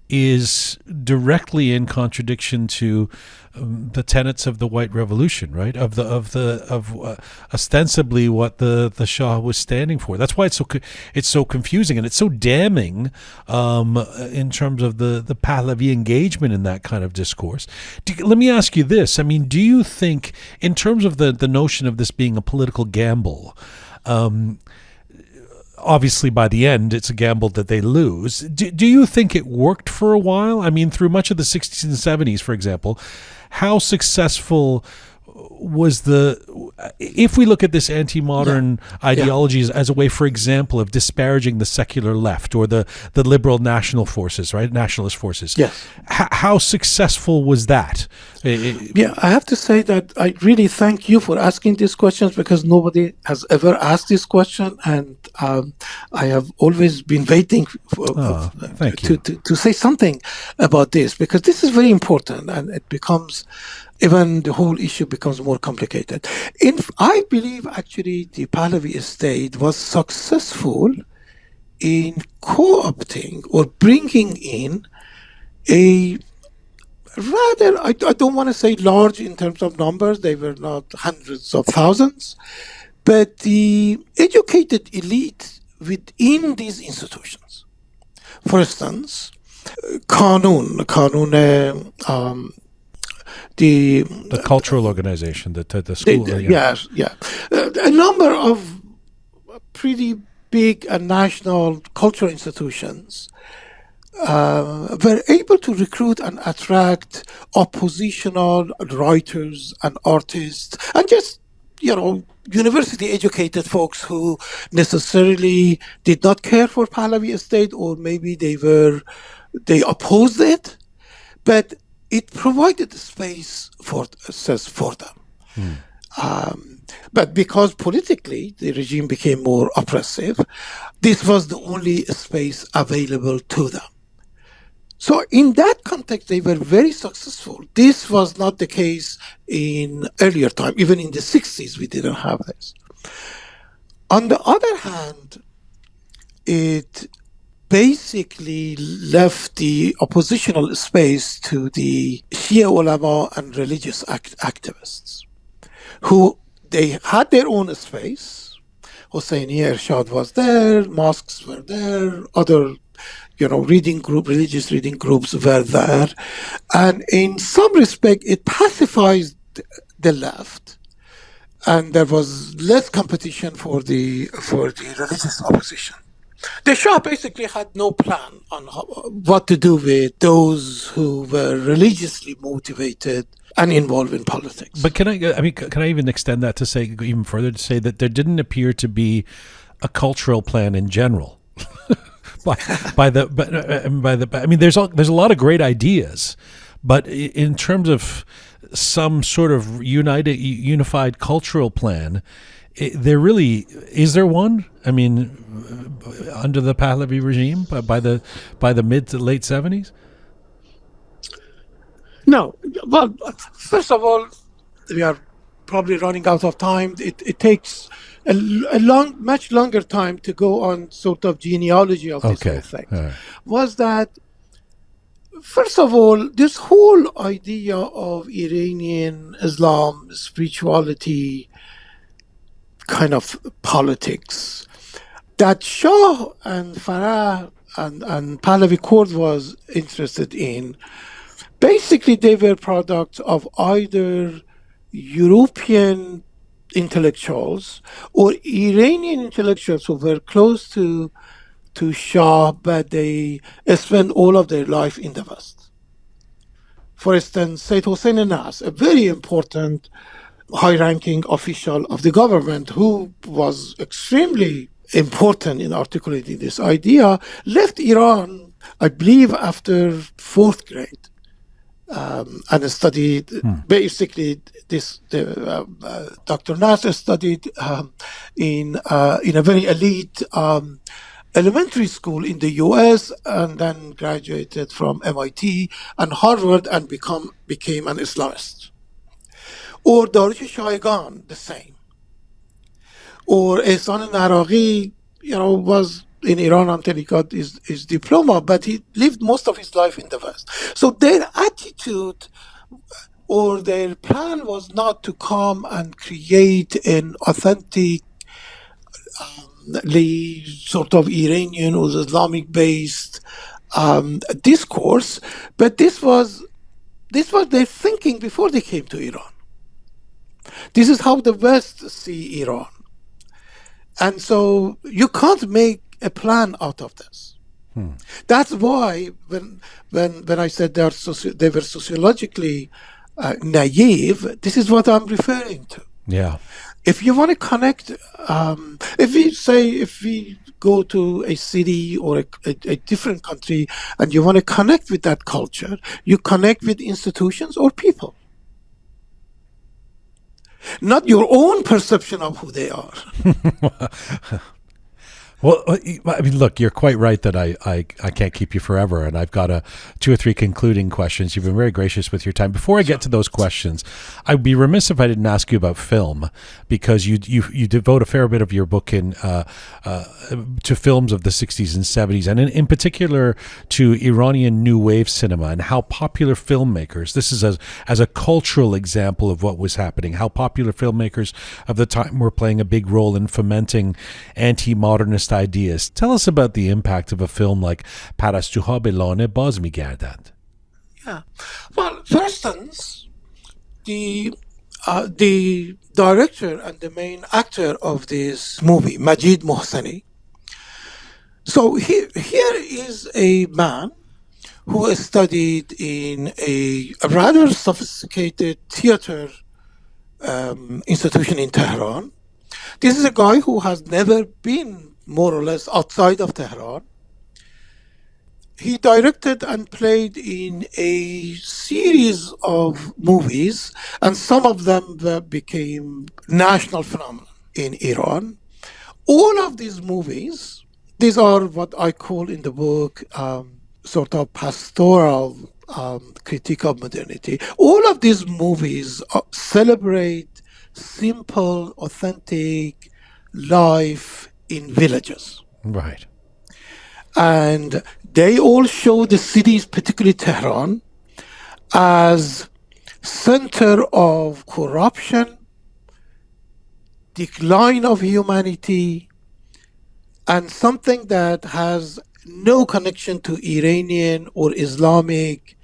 is directly in contradiction to the tenets of the White Revolution, right? Of ostensibly what the Shah was standing for. That's why it's so confusing and it's so damning in terms of the Pahlavi engagement in that kind of discourse. Let me ask you this: I mean, do you think, in terms of the notion of this being a political gamble? Obviously, by the end, it's a gamble that they lose. Do you think it worked for a while? I mean, through much of the 60s and 70s, for example, how successful was if we look at this anti-modern ideologies as a way, for example, of disparaging the secular left or the liberal national forces, right? Nationalist forces. Yes. How successful was that? Yeah, I have to say that I really thank you for asking these questions, because nobody has ever asked this question, and I have always been waiting thank you. to say something about this, because this is very important, and it becomes, even the whole issue becomes more complicated. I believe actually the Pahlavi state was successful in co-opting or bringing in a rather, I don't want to say large in terms of numbers, they were not hundreds of thousands, but the educated elite within these institutions. For instance, the cultural organization, the school. Yes, yeah. A number of pretty big and national cultural institutions were able to recruit and attract oppositional writers and artists, and just, university educated folks who necessarily did not care for Pahlavi state, or maybe they opposed it, but it provided space for them. But because politically the regime became more oppressive, this was the only space available to them. So in that context, they were very successful. This was not the case in earlier time. Even in the 60s, we didn't have this. On the other hand, it basically left the oppositional space to the Shia ulama and religious activists, who they had their own space. Hosseini Ershad was there, mosques were there, other religious reading groups were there. And in some respect, it pacified the left, and there was less competition for the religious opposition. The Shah basically had no plan on what to do with those who were religiously motivated and involved in politics. But can I even extend that to say even further, to say that there didn't appear to be a cultural plan in general? There's a lot of great ideas, but in terms of some sort of unified cultural plan, is there one? I mean, under the Pahlavi regime, by the mid to late 70s? No. Well, first of all, we are probably running out of time. It takes much longer time to go on sort of genealogy of this whole Okay. thing. All right. Was that, first of all, this whole idea of Iranian Islam, spirituality, kind of politics, that Shah and Farah and Pahlavi court was interested in, basically they were products of either European intellectuals or Iranian intellectuals who were close to Shah, but they spent all of their life in the West. For instance, Said Hossein Nas, a very important high-ranking official of the government who was extremely important in articulating this idea, left Iran, I believe, after fourth grade. And studied basically this. Dr. Nasser studied in a very elite elementary school in the U.S. and then graduated from MIT and Harvard and became an Islamist. Or Dariush Shaigan, the same. Or Ehsan Naraghi, was in Iran until he got his diploma, but he lived most of his life in the West. So their attitude or their plan was not to come and create an authentic, sort of Iranian or Islamic-based discourse, but this was their thinking before they came to Iran. This is how the West see Iran. And so you can't make a plan out of this. That's why when I said they were sociologically naive, this is what I'm referring to. Yeah. If you want to connect, if we go to a city or a different country and you want to connect with that culture, you connect with institutions or people. Not your own perception of who they are. Well, I mean, look, you're quite right that I can't keep you forever, and I've got two or three concluding questions. You've been very gracious with your time. Before I get to those questions, I'd be remiss if I didn't ask you about film, because you devote a fair bit of your book to films of the 60s and 70s, and in particular to Iranian New Wave cinema and how popular filmmakers, this is as a cultural example of what was happening, how popular filmmakers of the time were playing a big role in fomenting anti-modernist ideas. Tell us about the impact of a film like Parastuha be Lane Baz Migardand. Yeah. Well, for instance, the director and the main actor of this movie, Majid Mohseni. So here is a man who studied in a rather sophisticated theater institution in Tehran. This is a guy who has never been more or less outside of Tehran. He directed and played in a series of movies, and some of them became national phenomena in Iran. All of these movies, these are what I call in the book sort of pastoral critique of modernity. All of these movies celebrate simple, authentic life in villages. Right. And they all show the cities, particularly Tehran, as center of corruption, decline of humanity, and something that has no connection to Iranian or Islamic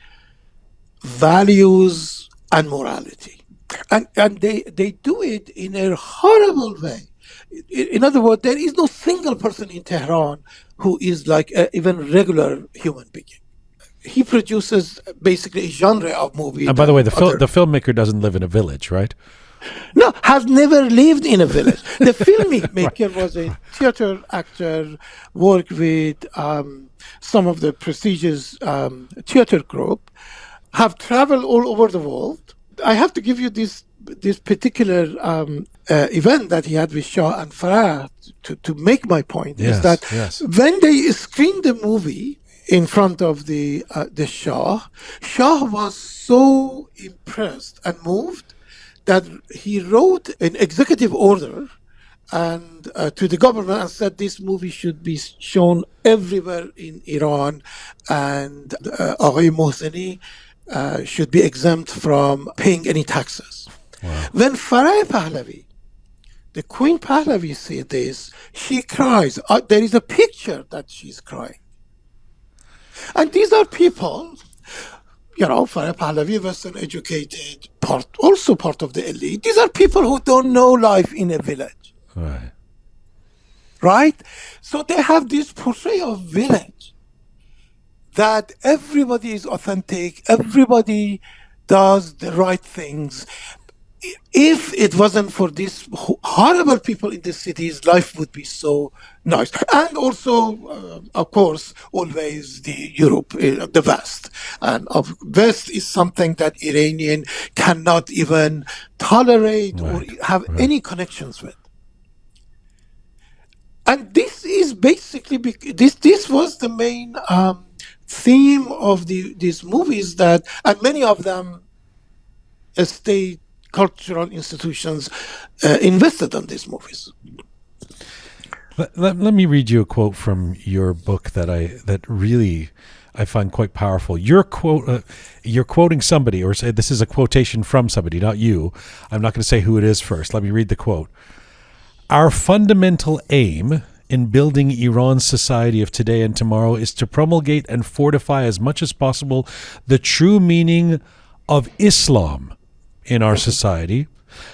values and morality. And they do it in a horrible way. In other words, there is no single person in Tehran who is like even regular human being. He produces basically a genre of movie. And by the way, the filmmaker doesn't live in a village, right? No, has never lived in a village. The filmmaker was a theater actor, worked with some of the prestigious theater group, have traveled all over the world. I have to give you this particular event that he had with Shah and Farah to make my point. Yes, is that when they screened the movie in front of the Shah was so impressed and moved that he wrote an executive order and to the government and said this movie should be shown everywhere in Iran, and Aghay Mohseni should be exempt from paying any taxes. Wow. When Farah Pahlavi, the Queen Pahlavi, said this, she cries. There is a picture that she's crying. And these are people, Farah Pahlavi, Western educated, also part of the elite. These are people who don't know life in a village. Right. Right? So they have this portrayal of village, that everybody is authentic, everybody does the right things. If it wasn't for these horrible people in the cities, life would be so nice. And also, of course, always the Europe, the West. And of West is something that Iranian cannot even tolerate or have any connections with. And this is basically, this was the main theme of these movies, that, and many of them, state cultural institutions invested on these movies. Let me read you a quote from your book that really I find quite powerful. You're quoting somebody, or say this is a quotation from somebody, not you. I'm not going to say who it is first. Let me read the quote. Our fundamental aim in building Iran's society of today and tomorrow is to promulgate and fortify as much as possible the true meaning of Islam in our society,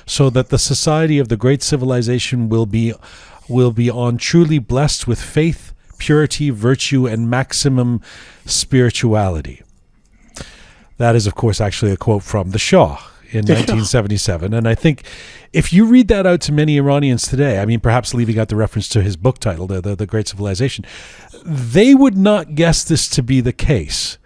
so that the society of the great civilization will be on truly blessed with faith, purity, virtue, and maximum spirituality. That is, of course, actually a quote from the Shah in 1977. And I think if you read that out to many Iranians today, I mean, perhaps leaving out the reference to his book title, The Great Civilization, they would not guess this to be the case.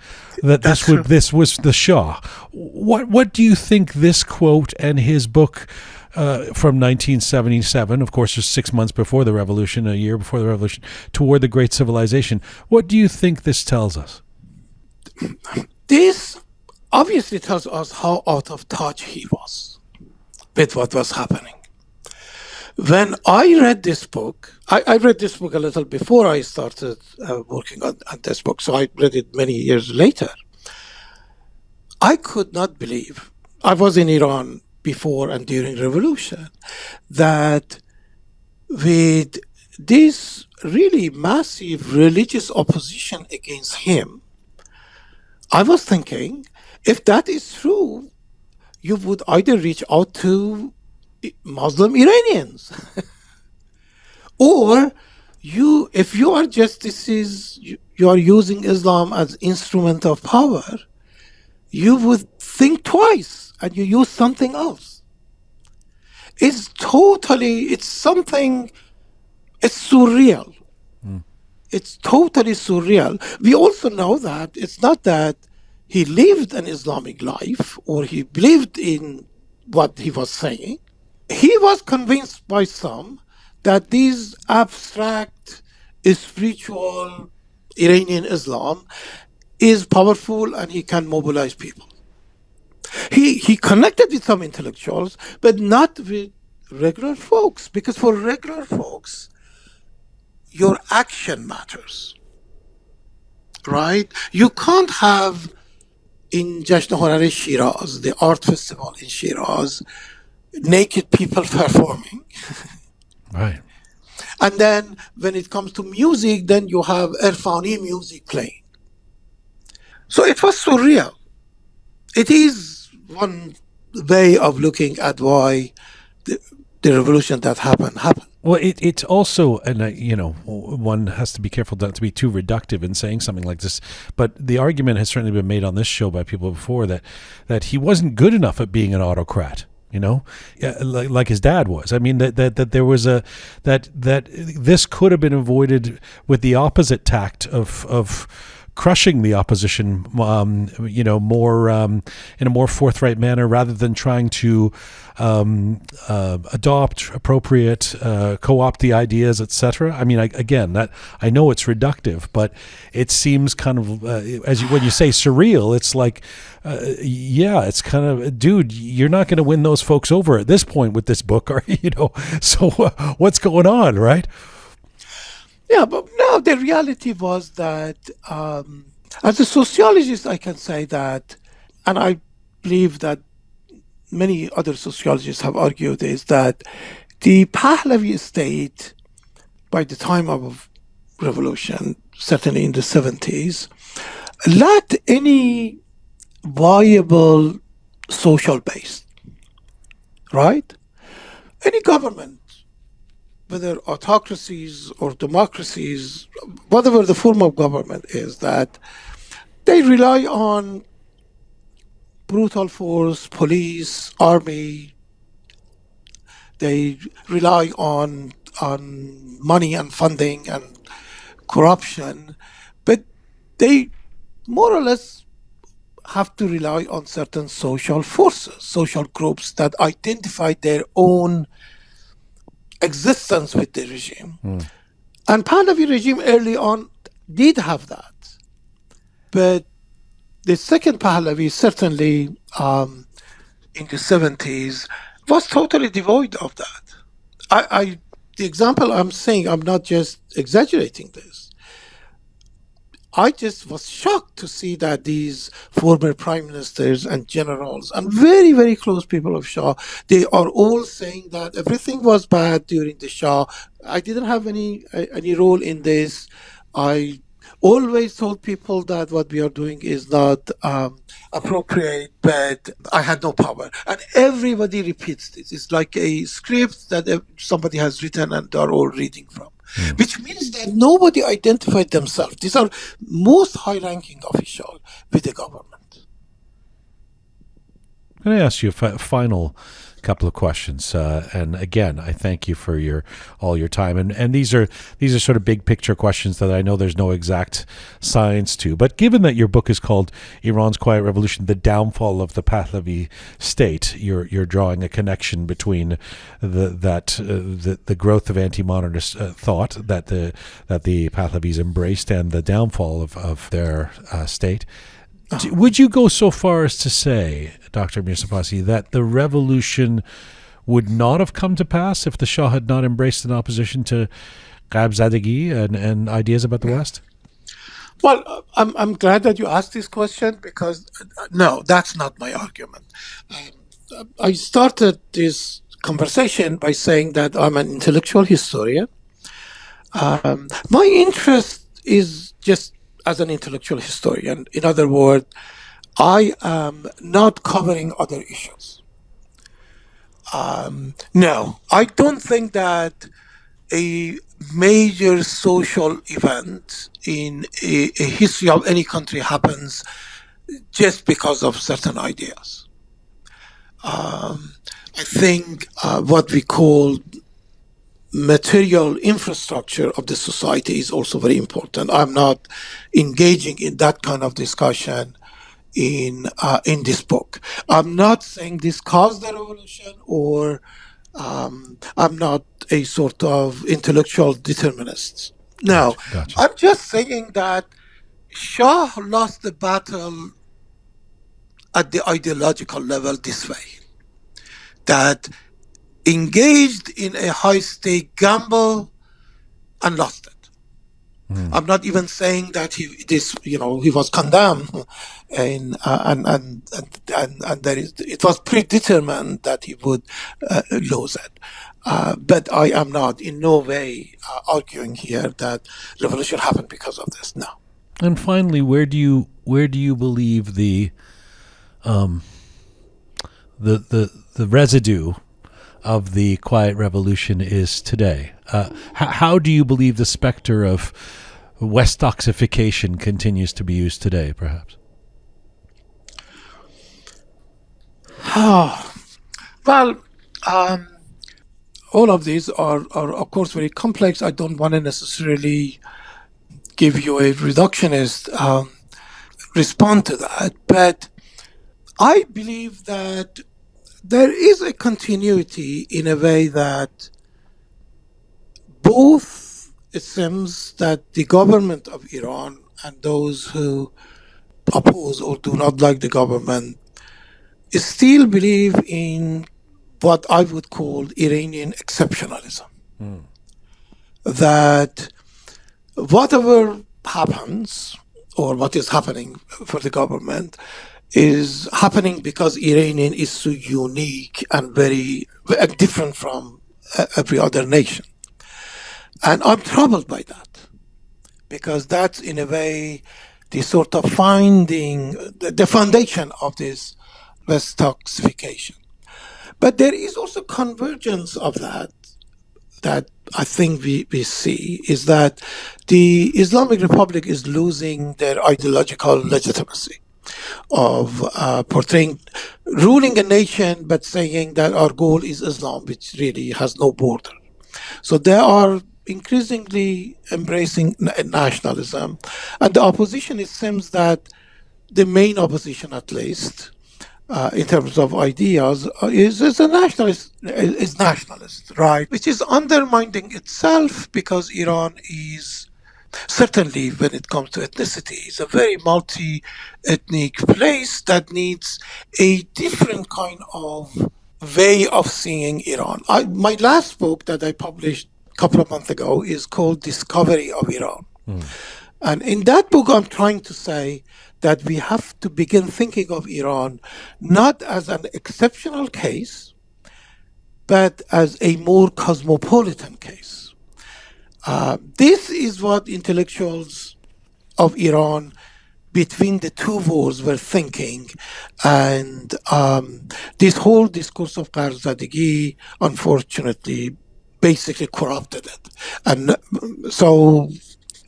That this was the Shah. What do you think this quote and his book from 1977, of course, just 6 months before the revolution, a year before the revolution, toward the Great Civilization, what do you think this tells us? This obviously tells us how out of touch he was with what was happening. When I read this book, I read this book a little before I started working on this book, so I read it many years later. I could not believe, I was in Iran before and during revolution, that with this really massive religious opposition against him, I was thinking, if that is true, you would either reach out to Muslim Iranians or if you are you are using Islam as instrument of power, you would think twice and you use something else. It's surreal. It's totally surreal. We also know that it's not that he lived an Islamic life or he believed in what he was saying. He was convinced by some that these abstract spiritual Iranian Islam is powerful and he can mobilize people. He connected with some intellectuals, but not with regular folks, because for regular folks, your action matters, right? You can't have in Jashn Honar Shiraz, the art festival in Shiraz, naked people performing. Right. And then when it comes to music, then you have Irfani music playing. So it was surreal. It is one way of looking at why the revolution that happened. Well, it's also, and one has to be careful not to be too reductive in saying something like this, but the argument has certainly been made on this show by people before that he wasn't good enough at being an autocrat. Like his dad was. I mean, that there was that this could have been avoided with the opposite tact of crushing the opposition, more in a more forthright manner, rather than trying to adopt, appropriate, co-opt the ideas, etc. I mean, I know it's reductive, but it seems kind of when you say surreal, it's like, it's kind of, dude, you're not going to win those folks over at this point with this book, are you? So what's going on, right? Yeah, but no, the reality was that as a sociologist, I can say that, and I believe that many other sociologists have argued, is that the Pahlavi state, by the time of revolution, certainly in the 70s, lacked any viable social base, right? Any government, whether autocracies or democracies, whatever the form of government is, that they rely on brutal force, police, army. They rely on money and funding and corruption, but they more or less have to rely on certain social forces, social groups that identify their own existence with the regime. And Pahlavi regime early on did have that. But the second Pahlavi, certainly in the 70s, was totally devoid of that. The example I'm saying, I'm not just exaggerating this. I just was shocked to see that these former prime ministers and generals and very, very close people of Shah, they are all saying that everything was bad during the Shah. I didn't have any role in this. I always told people that what we are doing is not appropriate, but I had no power. And everybody repeats this. It's like a script that somebody has written and they're all reading from. Which means that nobody identified themselves. These are most high-ranking officials with the government. Can I ask you a final couple of questions? And again, I thank you for all your time. And these are sort of big picture questions that I know there's no exact science to. But given that your book is called Iran's Quiet Revolution: The Downfall of the Pahlavi State, you're drawing a connection between the growth of anti-modernist thought that the Pahlavis embraced and the downfall of their state. Would you go so far as to say, Dr. Mirsepassi, that the revolution would not have come to pass if the Shah had not embraced an opposition to Karzadegi and ideas about the West? Well, I'm glad that you asked this question because, no, that's not my argument. I started this conversation by saying that I'm an intellectual historian. My interest is just as an intellectual historian. In other words, I am not covering other issues. No, I don't think that a major social event in a history of any country happens just because of certain ideas. I think what we call material infrastructure of the society is also very important. I'm not engaging in that kind of discussion in this book. I'm not saying this caused the revolution, or I'm not a sort of intellectual determinist. No, Gotcha. I'm just saying that Shah lost the battle at the ideological level this way, that engaged in a high-stake gamble and lost it. I'm not even saying that he was condemned, and it was predetermined that he would lose it. But I am not in no way arguing here that revolution happened because of this. No. And finally, where do you believe the residue of the Quiet Revolution is today? How do you believe the specter of Westoxification continues to be used today, perhaps? Well, all of these are of course very complex. I don't want to necessarily give you a reductionist respond to that, but I believe that there is a continuity in a way that both it seems that the government of Iran and those who oppose or do not like the government still believe in what I would call Iranian exceptionalism. That whatever happens or what is happening for the government is happening because Iranian is so unique and very different from every other nation. And I'm troubled by that because that's in a way the sort of finding the foundation of this Westoxification. But there is also convergence of that I think we see is that the Islamic Republic is losing their ideological legitimacy of portraying, ruling a nation, but saying that our goal is Islam, which really has no border. So they are increasingly embracing nationalism. And the opposition, it seems that the main opposition, at least, in terms of ideas, is a nationalist, is nationalist, right? Which is undermining itself because Iran is certainly, when it comes to ethnicity, is a very multi-ethnic place that needs a different kind of way of seeing Iran. My last book that I published a couple of months ago is called Discovery of Iran. And in that book, I'm trying to say that we have to begin thinking of Iran not as an exceptional case, but as a more cosmopolitan case. This is what intellectuals of Iran between the two wars were thinking. And this whole discourse of Karzadegi, unfortunately, basically corrupted it. And so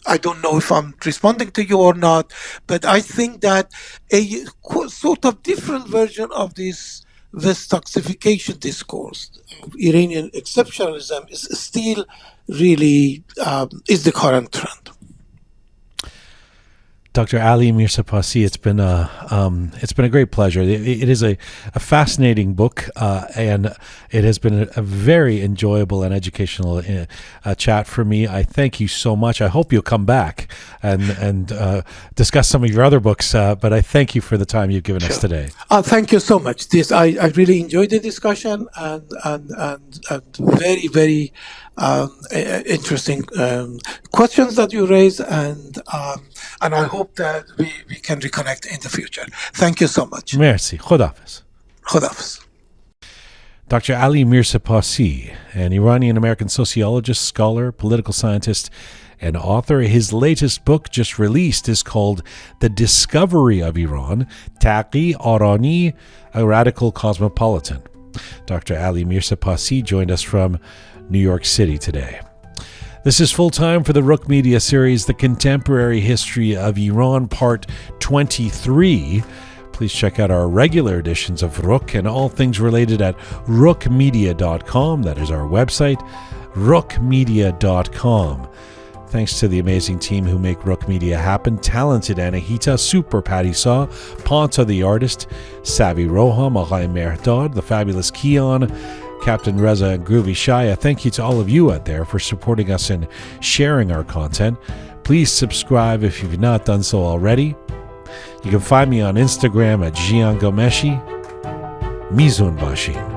I don't know if I'm responding to you or not, but I think that a sort of different version of this Westoxification discourse of Iranian exceptionalism is still really is the current trend. Dr. Ali Mirsepassi, it's been a great pleasure. It is a fascinating book, and it has been a very enjoyable and educational chat for me. I thank you so much. I hope you'll come back and discuss some of your other books. But I thank you for the time you've given us today. Thank you so much. I really enjoyed the discussion and very very interesting questions that you raised, and I hope that we can reconnect in the future. Thank you so much. Merci. Khodafis. Khodafis. Dr. Ali Mirsepassi, an Iranian-American sociologist, scholar, political scientist, and author. His latest book, just released, is called The Discovery of Iran, Taqi Arani, a Radical Cosmopolitan. Dr. Ali Mirsepassi joined us from New York City today. This is Full Time for the Roqe Media series, The Contemporary History of Iran, Part 23. Please check out our regular editions of Roqe and all things related at roqemedia.com. That is our website, roqemedia.com. Thanks to the amazing team who make Roqe Media happen. Talented Anahita, Super Patty Saw, Ponta the Artist, Savvy Roham, Aghai Mehrdad, the fabulous Keon, Captain Reza, and Groovy Shaya. Thank you to all of you out there for supporting us and sharing our content. Please subscribe if you've not done so already. You can find me on Instagram at Jian Ghomeshi. Mizun Bashin.